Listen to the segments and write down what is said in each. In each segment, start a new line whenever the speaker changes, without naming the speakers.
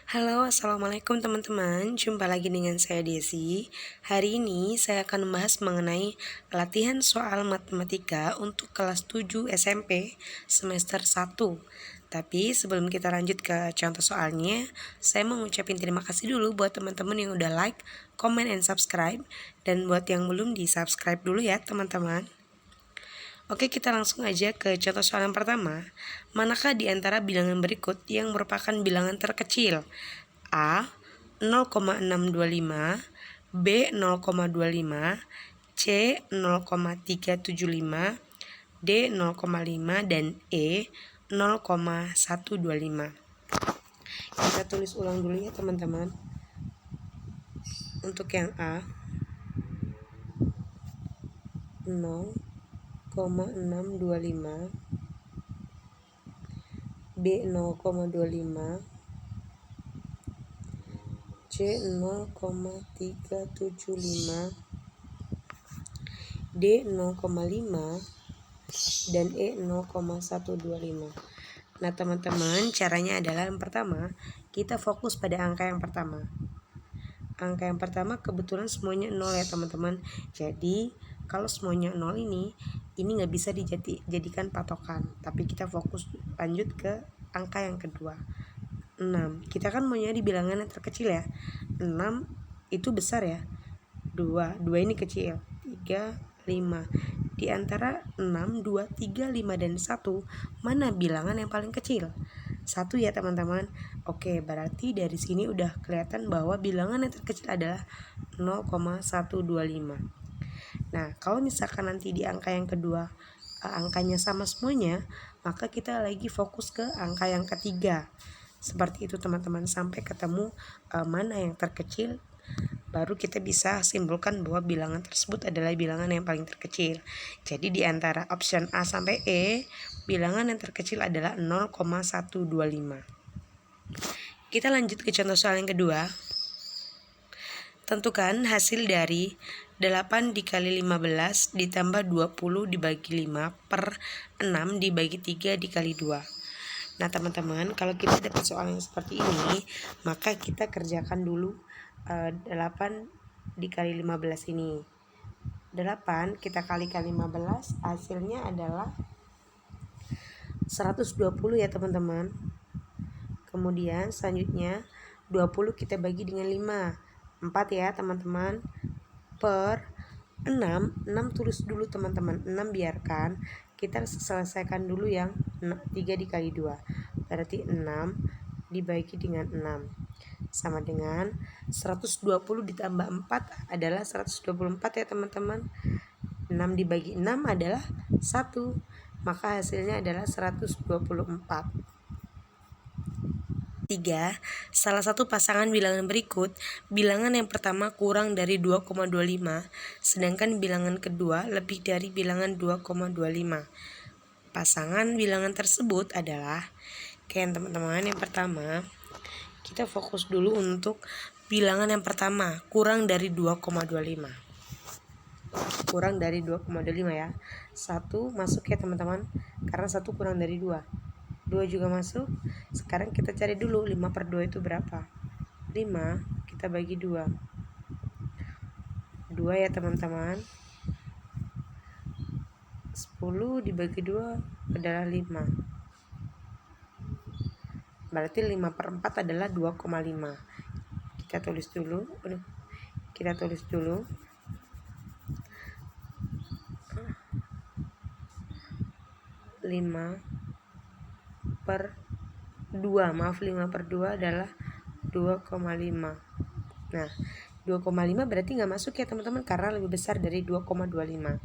Halo, assalamualaikum teman-teman. Jumpa lagi dengan saya Desi. Hari ini saya akan membahas mengenai latihan soal matematika untuk kelas 7 SMP semester 1. Tapi sebelum kita lanjut ke contoh soalnya, saya mau ngucapin terima kasih dulu buat teman-teman yang udah like, comment, and subscribe. Dan buat yang belum di-subscribe dulu ya teman-teman. Oke, kita langsung aja ke contoh soal yang pertama. Manakah di antara bilangan berikut yang merupakan bilangan terkecil? A. 0,625, B. 0,25, C. 0,375, D. 0,5, dan E. 0,125. Kita tulis ulang dulu ya teman-teman. Untuk yang A, 0,625, B 0,25, C 0,375, D 0,5, dan E 0,125. Nah teman-teman, caranya adalah yang pertama, kita fokus pada angka yang pertama. Angka yang pertama kebetulan semuanya 0 ya teman-teman. Jadi kalau semuanya 0 ini nggak bisa dijadikan patokan. Tapi kita fokus lanjut ke angka yang kedua, 6. Kita kan mau nyari bilangan yang terkecil ya. 6 itu besar ya. 2 ini kecil. 3, 5. Di antara 6, 2, 3, 5, dan 1, mana bilangan yang paling kecil? 1 ya teman-teman. Oke, berarti dari sini udah kelihatan bahwa bilangan yang terkecil adalah 0,125. Nah, kalau misalkan nanti di angka yang kedua angkanya sama semuanya, maka kita lagi fokus ke angka yang ketiga. Seperti itu teman-teman, sampai ketemu mana yang terkecil, baru kita bisa simpulkan bahwa bilangan tersebut adalah bilangan yang paling terkecil. Jadi di antara option A sampai E, bilangan yang terkecil adalah 0,125. Kita lanjut ke contoh soal yang kedua. Tentukan hasil dari 8 dikali 15 ditambah 20 dibagi 5 per 6 dibagi 3 dikali 2. Nah teman-teman, kalau kita dapat soal yang seperti ini, maka kita kerjakan dulu 8 dikali 15 ini. 8 kita kalikan 15, hasilnya adalah 120 ya teman-teman. Kemudian selanjutnya 20 kita bagi dengan 5, 4 ya teman-teman, per 6 tulis dulu teman-teman, 6 biarkan, kita selesaikan dulu yang 3 dikali 2, berarti 6 dibagi dengan 6 sama dengan 120 ditambah 4 adalah 124 ya teman-teman. 6 dibagi 6 adalah 1, maka hasilnya adalah 124. 3. Salah satu pasangan bilangan berikut, bilangan yang pertama kurang dari 2,25, sedangkan bilangan kedua lebih dari bilangan 2,25. Pasangan bilangan tersebut adalah, teman-teman, yang pertama kita fokus dulu untuk bilangan yang pertama, kurang dari 2,25. Kurang dari 2,25 ya. 1 masuk ya teman-teman, karena 1 kurang dari 2. 2 juga masuk. Sekarang kita cari dulu 5 per 2 itu berapa. 5 kita bagi 2. 2 ya teman-teman. 10 dibagi 2 adalah 5. Berarti 5 per 4 adalah 2,5. Kita tulis dulu. 5 per 2, 5 per 2 adalah 2,5. Nah 2,5 berarti nggak masuk ya teman-teman, karena lebih besar dari 2,25.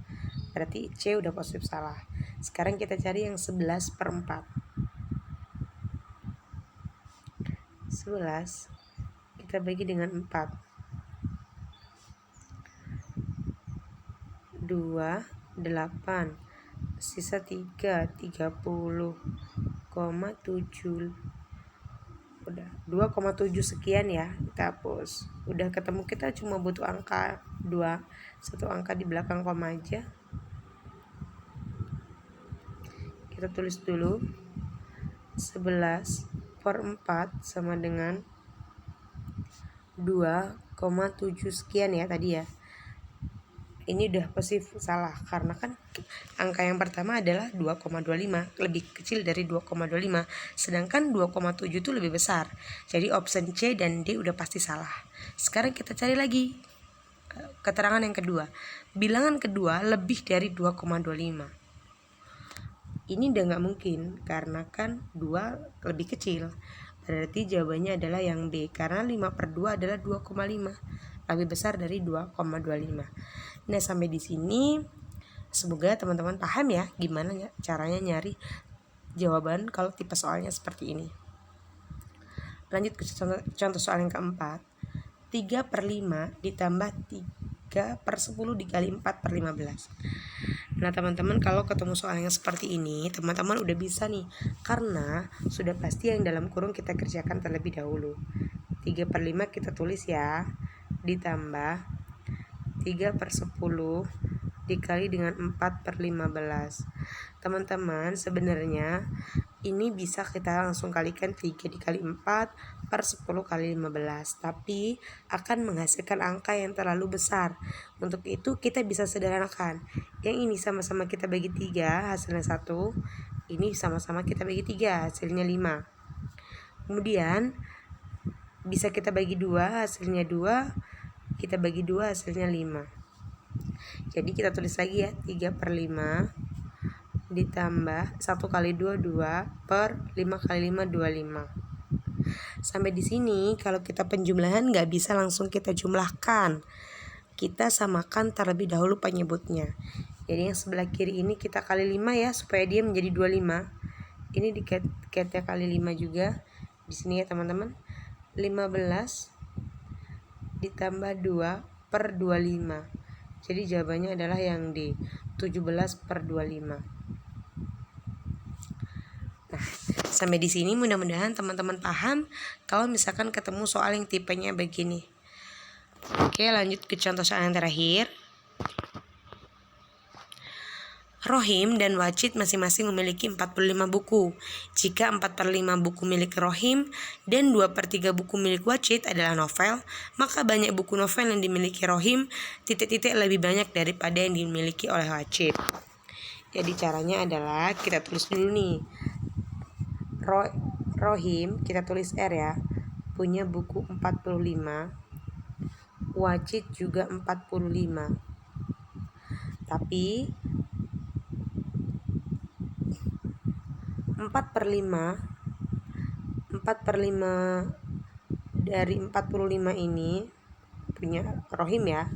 Berarti C udah positif salah. Sekarang kita cari yang 11 per 4. 11 kita bagi dengan 4. 2, 8, sisa 3, 30,7. Udah 2,7 sekian ya, kita hapus. Udah ketemu, kita cuma butuh angka 2, satu angka di belakang koma aja. Kita tulis dulu 11 per 4 sama dengan 2,7 sekian ya tadi ya. Ini udah pasti salah karena kan angka yang pertama adalah 2,25, lebih kecil dari 2,25, sedangkan 2,7 itu lebih besar. Jadi option C dan D udah pasti salah. Sekarang kita cari lagi keterangan yang kedua. Bilangan kedua lebih dari 2,25. Ini udah nggak mungkin karena kan 2 lebih kecil. Berarti jawabannya adalah yang B, karena 5/2 adalah 2,5, lebih besar dari 2,25. Nah, sampai di sini semoga teman-teman paham ya gimana caranya nyari jawaban kalau tipe soalnya seperti ini. Lanjut ke contoh soal yang keempat. 3/5 ditambah 3/10 dikali 4/15. Nah teman-teman, kalau ketemu soal yang seperti ini, teman-teman udah bisa nih, karena sudah pasti yang dalam kurung kita kerjakan terlebih dahulu. 3/5 kita tulis ya, ditambah 3/10 dikali dengan 4/15. Teman-teman, sebenarnya ini bisa kita langsung kalikan 3 dikali 4 per 10 kali 15, tapi akan menghasilkan angka yang terlalu besar. Untuk itu kita bisa sederhanakan. Yang ini sama-sama kita bagi 3, hasilnya 1. Ini sama-sama kita bagi 3, hasilnya 5. Kemudian bisa kita bagi 2, hasilnya 2. Kita bagi 2, hasilnya 5. Jadi kita tulis lagi ya, 3/5 ditambah 1 kali 2, 2 per 5 kali 5, 25. Sampai di sini kalau kita penjumlahan nggak bisa langsung kita jumlahkan. Kita samakan terlebih dahulu penyebutnya. Jadi yang sebelah kiri ini kita kali 5 ya, supaya dia menjadi 25. Ini dikatnya kali 5 juga. Di sini ya teman-teman. 15 ditambah 2 per 25. Jadi jawabannya adalah yang D, 17/25. Nah, sampai di sini mudah-mudahan teman-teman paham kalau misalkan ketemu soal yang tipenya begini. Oke, lanjut ke contoh soal yang terakhir. Rohim dan Wachid masing-masing memiliki 45 buku. Jika 4/5 buku milik Rohim dan 2/3 buku milik Wachid adalah novel, maka banyak buku novel yang dimiliki Rohim lebih banyak daripada yang dimiliki oleh Wachid. Jadi caranya adalah kita tulis dulu nih. Rohim kita tulis R ya, punya buku 45. Wachid juga 45. Tapi 4/5 dari 45 ini punya Rohim ya,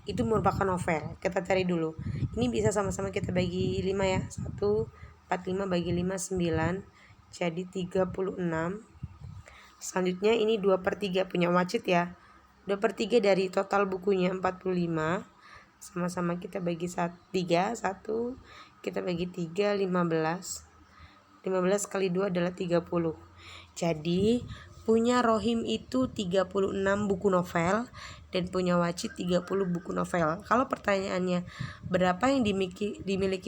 itu merupakan novel. Kita cari dulu. Ini bisa sama-sama kita bagi 5 ya. 1, 45 bagi 5, 9. Jadi 36. Selanjutnya ini 2/3 punya Wachid ya. 2/3 dari total bukunya 45. Sama-sama kita bagi 3. 1, kita bagi 3, 15. 15 kali 2 adalah 30. Jadi punya Rohim itu 36 buku novel dan punya Wachid 30 buku novel. Kalau pertanyaannya berapa yang dimiliki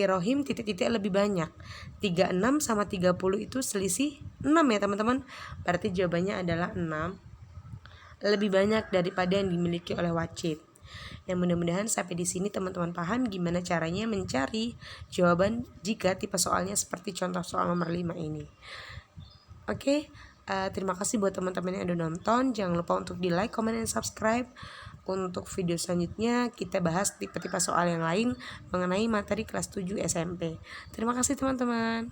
Rohim lebih banyak, 36 sama 30 itu selisih 6 ya teman-teman. Berarti jawabannya adalah 6, lebih banyak daripada yang dimiliki oleh Wachid. Dan mudah-mudahan sampai di sini teman-teman paham gimana caranya mencari jawaban jika tipe soalnya seperti contoh soal nomor 5 ini. Oke, terima kasih buat teman-teman yang udah nonton. Jangan lupa untuk di like, comment, dan subscribe. Untuk video selanjutnya kita bahas tipe-tipe soal yang lain mengenai materi kelas 7 SMP. Terima kasih teman-teman.